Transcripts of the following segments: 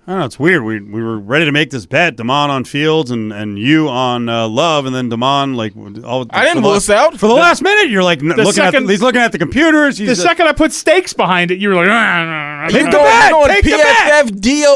I don't know. It's weird. We were ready to make this bet, Dmon on Fields and you on Love, and then Dmon I didn't wuss out for the last minute. You're like he's looking at the computers. The second I put stakes behind it, you were like, You're going PFF,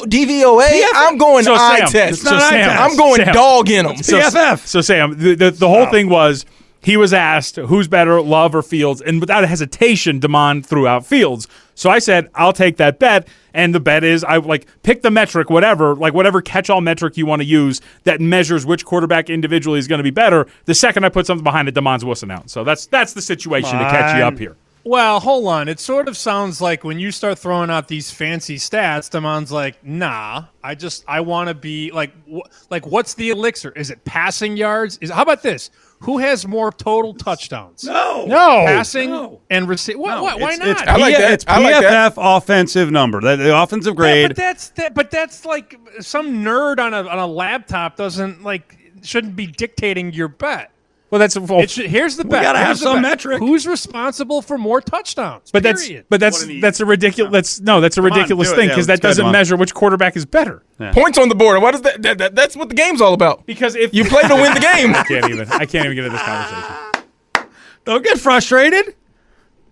DVOA. I'm going eye test. I'm going dog in them. PFF. So Sam, the whole thing was he was asked who's better, Love or Fields, and without hesitation, Dmon threw out Fields. So I said I'll take that bet, and the bet is I pick the metric, whatever catch-all metric you want to use that measures which quarterback individually is going to be better. The second I put something behind it, Damon's wussing out. So that's the situation to catch you up here. Well, hold on. It sort of sounds like when you start throwing out these fancy stats, Damon's like, nah, I want to be like what's the elixir? Is it passing yards? How about this? Who has more total touchdowns? No. Passing and receive. Why not? I like that. It's PFF offensive number. The offensive grade. But that's like some nerd on a laptop shouldn't be dictating your bet. Well, here's the bet. We gotta have some metric. Who's responsible for more touchdowns? But that's a ridiculous. That's a ridiculous thing because that doesn't measure which quarterback is better. Yeah. Points on the board. What is that? That's what the game's all about. Because if you play to win the game, I can't even get into this conversation. Don't get frustrated.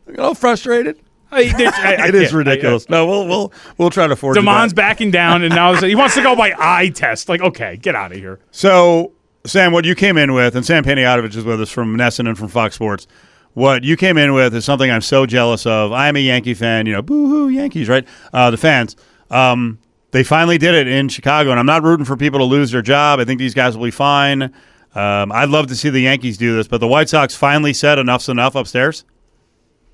Don't get all frustrated. It is ridiculous. No, we'll try to forge Damon's backing down, and now he wants to go by eye test. Like, okay, get out of here. So, Sam, what you came in with, and Sammy Panayovitch is with us from NESN and from Fox Sports. What you came in with is something I'm so jealous of. I am a Yankee fan. Boo-hoo, Yankees, right? The fans. They finally did it in Chicago, and I'm not rooting for people to lose their job. I think these guys will be fine. I'd love to see the Yankees do this, but the White Sox finally said enough's enough upstairs.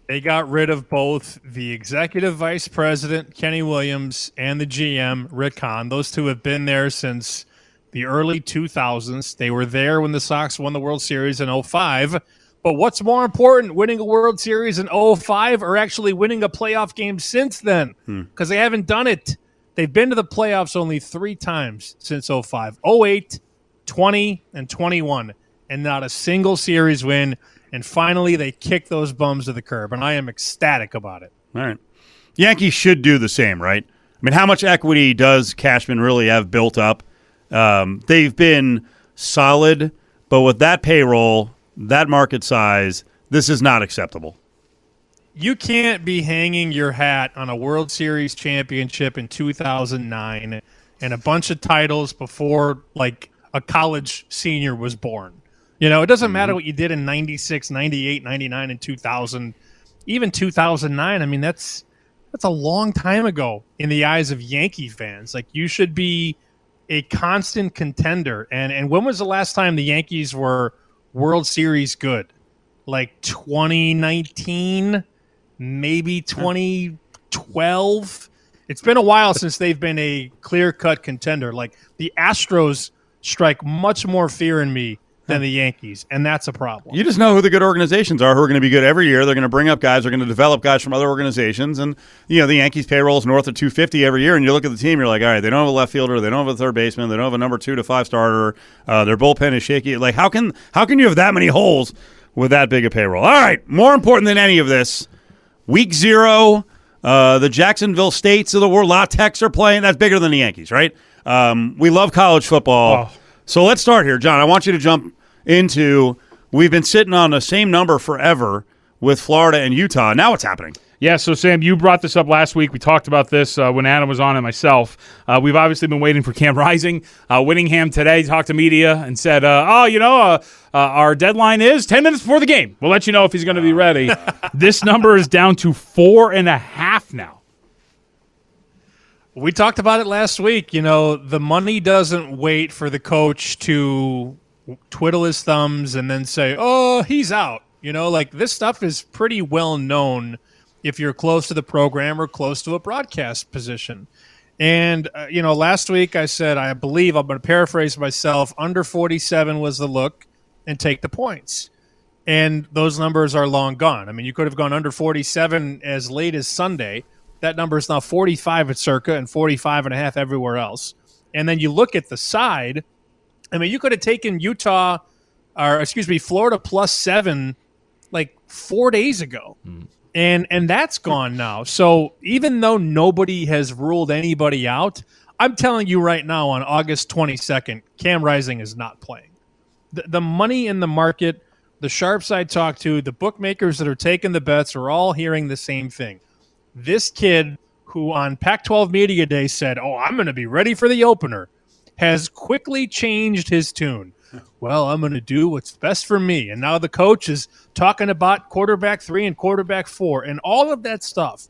They got rid of both the executive vice president, Kenny Williams, and the GM, Rick Hahn. Those two have been there since the early 2000s. They were there when the Sox won the World Series in 2005. But what's more important, winning a World Series in 2005 or actually winning a playoff game since then? Because they haven't done it. They've been to the playoffs only 3 times since 2005, 2008, 20, and 21, and not a single series win. And finally, they kicked those bums to the curb, and I am ecstatic about it. All right. Yankees should do the same, right? I mean, how much equity does Cashman really have built up? They've been solid, but with that payroll, that market size, this is not acceptable. You can't be hanging your hat on a World Series championship in 2009 and a bunch of titles before, a college senior was born. It doesn't matter what you did in 96, 98, 99, and 2000. Even 2009, I mean, that's a long time ago in the eyes of Yankee fans. You should be a constant contender. And when was the last time the Yankees were World Series good? 2019, maybe 2012. It's been a while since they've been a clear-cut contender. The Astros strike much more fear in me than the Yankees, and that's a problem. You just know who the good organizations are who are going to be good every year. They're going to bring up guys. They're going to develop guys from other organizations. And, the Yankees payroll is north of $250 every year. And you look at the team, you're like, all right, they don't have a left fielder. They don't have a third baseman. They don't have a number 2 to 5 starter. Their bullpen is shaky. How can you have that many holes with that big a payroll? All right, more important than any of this, week 0, the Jacksonville States of the world, La Techs are playing. That's bigger than the Yankees, right? We love college football. Oh. So let's start here. John, I want you to jump into, we've been sitting on the same number forever with Florida and Utah. Now what's happening? Yeah, so Sam, you brought this up last week. We talked about this when Adam was on and myself. We've obviously been waiting for Cam Rising. Whittingham today talked to media and said, our deadline is 10 minutes before the game. We'll let you know if he's going to be ready. This number is down to 4.5 now. We talked about it last week. The money doesn't wait for the coach to twiddle his thumbs and then say, oh, he's out. This stuff is pretty well known if you're close to the program or close to a broadcast position. And, last week I said, I believe, I'm going to paraphrase myself, under 47 was the look and take the points. And those numbers are long gone. I mean, you could have gone under 47 as late as Sunday. That number is now 45 at Circa and 45.5 everywhere else. And then you look at the side. I mean, you could have taken Florida +7 4 days ago. And that's gone now. So even though nobody has ruled anybody out, I'm telling you right now on August 22nd, Cam Rising is not playing. The money in the market, the sharps I talked to, the bookmakers that are taking the bets are all hearing the same thing. This kid who on Pac-12 Media Day said, I'm going to be ready for the opener, has quickly changed his tune. Well, I'm going to do what's best for me. And now the coach is talking about quarterback 3 and quarterback 4, and all of that stuff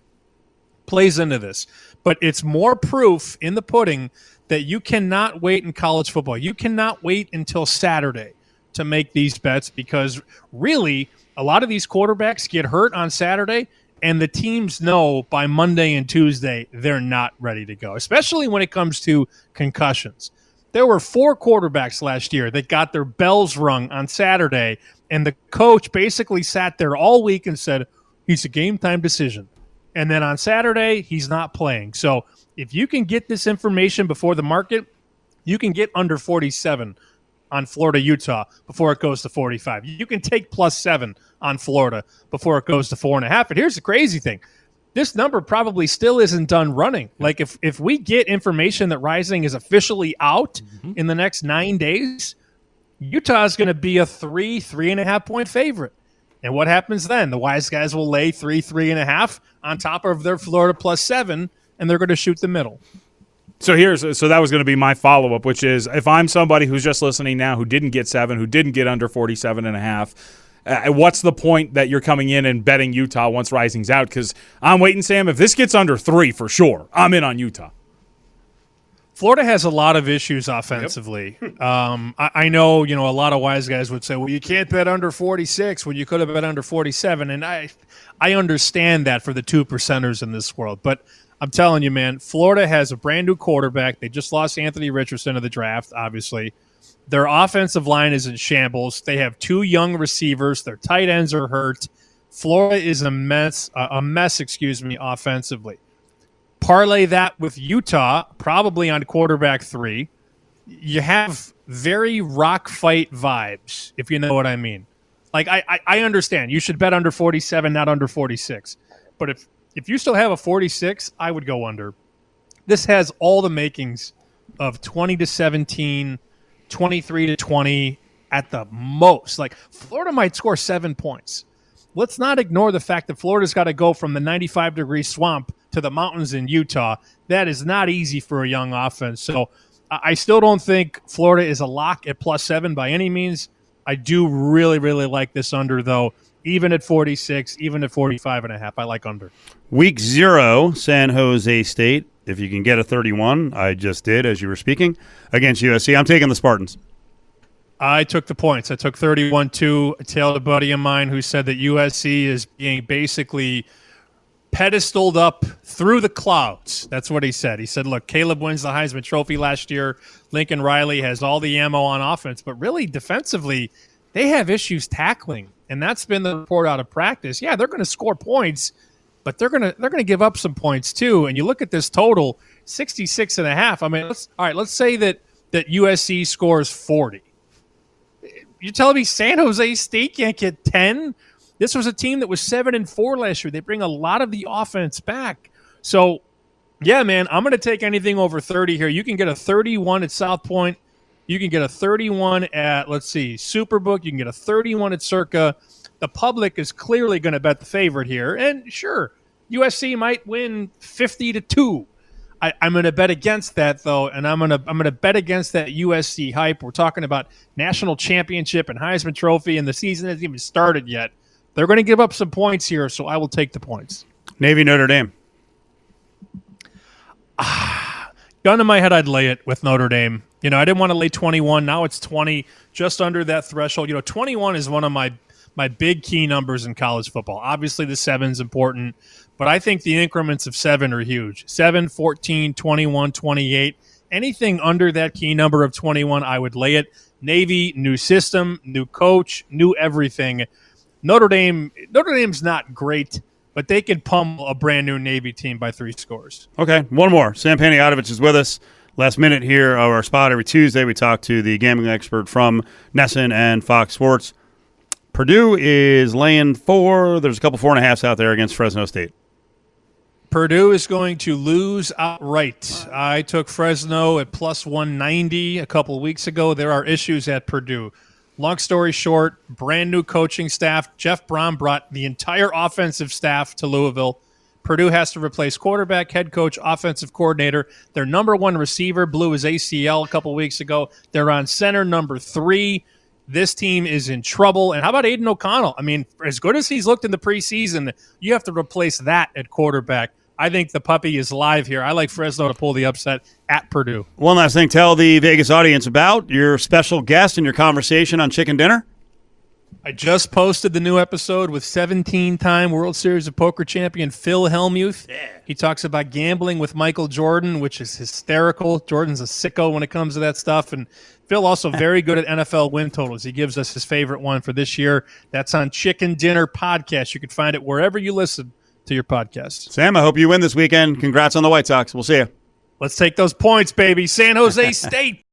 plays into this. But it's more proof in the pudding that you cannot wait in college football. You cannot wait until Saturday to make these bets, because really a lot of these quarterbacks get hurt on Saturday, and the teams know by Monday and Tuesday they're not ready to go, especially when it comes to concussions. There were 4 quarterbacks last year that got their bells rung on Saturday, and the coach basically sat there all week and said, he's a game-time decision. And then on Saturday, he's not playing. So if you can get this information before the market, you can get under 47 on Florida-Utah before it goes to 45. You can take +7 on Florida before it goes to 4.5. And here's the crazy thing. This number probably still isn't done running. Like if we get information that Rising is officially out in the next 9 days, Utah is going to be a 3.5 point favorite. And what happens then? The wise guys will lay 3.5 on top of their Florida +7, and they're going to shoot the middle. So that was going to be my follow-up, which is if I'm somebody who's just listening now who didn't get 7, who didn't get under 47.5, what's the point that you're coming in and betting Utah once Rising's out? Because I'm waiting, Sam. If this gets under 3 for sure, I'm in on Utah. Florida has a lot of issues offensively. Yep. I know, a lot of wise guys would say, well, you can't bet under 46 when you could have bet under 47. And I understand that for the 2%ers in this world. But I'm telling you, man, Florida has a brand new quarterback. They just lost Anthony Richardson to the draft, obviously. Their offensive line is in shambles. They have 2 young receivers. Their tight ends are hurt. Florida is a mess, offensively. Parlay that with Utah, probably on quarterback 3. You have very rock fight vibes, if you know what I mean. Like, I understand. You should bet under 47, not under 46. But if you still have a 46, I would go under. This has all the makings of 20-17, 23-20 at the most. Like, Florida might score 7 points. Let's not ignore the fact that Florida's got to go from the 95-degree swamp to the mountains in Utah. That is not easy for a young offense. So I still don't think Florida is a lock at +7 by any means. I do really, really like this under, though. Even at 46, even at 45.5, I like under. Week 0, San Jose State. If you can get a 31, I just did as you were speaking, against USC. I'm taking the Spartans. I took the points. I took 31-2. I tailed a buddy of mine who said that USC is being basically pedestaled up through the clouds. That's what he said. He said, look, Caleb wins the Heisman Trophy last year. Lincoln Riley has all the ammo on offense, but really defensively, they have issues tackling, and that's been the report out of practice. Yeah, they're going to score points, but they're going to give up some points too. And you look at this total, 66.5. I mean, let's say that USC scores 40. You're telling me San Jose State can't get 10? This was a team that was 7-4 last year. They bring a lot of the offense back. So, yeah, man, I'm going to take anything over 30 here. You can get a 31 at South Point. You can get a 31 at, Superbook. You can get a 31 at Circa. The public is clearly going to bet the favorite here. And, sure, USC might win 50-2. I'm going to bet against that, though, and I'm going to bet against that USC hype. We're talking about national championship and Heisman Trophy, and the season hasn't even started yet. They're going to give up some points here, so I will take the points. Navy, Notre Dame. Gun in my head, I'd lay it with Notre Dame. I didn't want to lay 21. Now it's 20, just under that threshold. 21 is one of my big key numbers in college football. Obviously, the 7's important, but I think the increments of 7 are huge. 7, 14, 21, 28. Anything under that key number of 21, I would lay it. Navy, new system, new coach, new everything. Notre Dame's not great, but they can pummel a brand-new Navy team by 3 scores. Okay, one more. Sam Panayovitch is with us. Last minute here of our spot every Tuesday. We talk to the gambling expert from NESN and Fox Sports. Purdue is laying 4. There's a couple 4.5s out there against Fresno State. Purdue is going to lose outright. I took Fresno at plus 190 a couple of weeks ago. There are issues at Purdue. Long story short, brand new coaching staff. Jeff Brom brought the entire offensive staff to Louisville. Purdue has to replace quarterback, head coach, offensive coordinator. Their number one receiver blew his ACL a couple weeks ago. They're on center number 3. This team is in trouble. And how about Aiden O'Connell? I mean, as good as he's looked in the preseason, you have to replace that at quarterback. I think the puppy is live here. I like Fresno to pull the upset at Purdue. One last thing. Tell the Vegas audience about your special guest and your conversation on Chicken Dinner. I just posted the new episode with 17-time World Series of Poker champion Phil Hellmuth. Yeah. He talks about gambling with Michael Jordan, which is hysterical. Jordan's a sicko when it comes to that stuff. And Phil also very good at NFL win totals. He gives us his favorite one for this year. That's on Chicken Dinner Podcast. You can find it wherever you listen to your podcast. Sam, I hope you win this weekend. Congrats on the White Sox. We'll see you. Let's take those points, baby. San Jose State.